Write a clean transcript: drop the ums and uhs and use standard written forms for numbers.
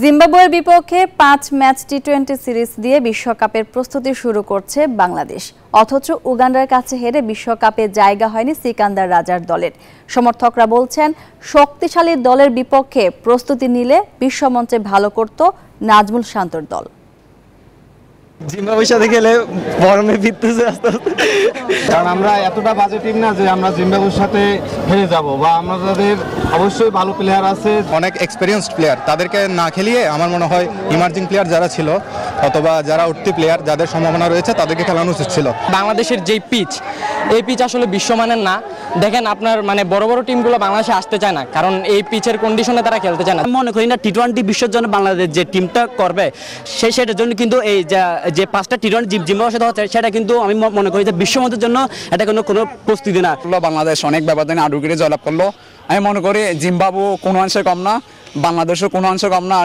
জিম্বাবুয়ের বিপক্ষে ৫ match টি-20 series দিয়ে বিশ্বকাপের প্রস্তুতি শুরু করছে বাংলাদেশ। অথচ উগান্ডার কাছে হেরে বিশ্বকাপে জায়গা হয়নি সিকান্দার রাজার দলের। সমর্থকরা বলছেন, শক্তিশালী দলের বিপক্ষে প্রস্তুতি নিলে বিশ্বমঞ্চে ভালো করত নাজমুল শান্তর দল। জিম্বাবুয়ের সাথে খেলে গরমে ভিজতেছে আস্তে আস্তে, কারণ আমরা এতটা বাজে টিম না যে আমরা জিম্বাবুয়ের সাথে হেরে যাব, বা আমাদের অবশ্যই ভালো প্লেয়ার আছে, অনেক এক্সপেরিয়েন্সড প্লেয়ার, তাদেরকে না খেলিয়ে আমার মনে হয় ইমার্জিং প্লেয়ার যারা ছিল অথবা যারা উঠতি প্লেয়ার যাদের সম্ভাবনা রয়েছে তাদেরকে খেলানো উচিত ছিল। বাংলাদেশের যেই পিচ, এই পিচ আসলে বিশ্বমানের না। দেখেন আপনার বড় বড় টিমগুলো বাংলাদেশে আসতে চায় না, কারণ এই পিচের কন্ডিশনে তারা খেলতে চায় না। মনে করি না টি-20 বিশ্বের জন্য বাংলাদেশ যে টিমটা করবে সেটার জন্য কিন্তু এই যে 5টা টি-20 জিম্বাবুয়ের সাথে হচ্ছে, সেটা কিন্তু আমি মনে করি যে বিশ্বমঞ্চের জন্য এটা কোনো প্রস্তুতি না। বাংলাদেশ অনেক ব্যবধানে আডুগিরে জয়লাভ করলো। আমি মনে করি জিম্বাবুয়ে কোনো অংশে কম না, বাংলাদেশও কোনো অংশে কম না।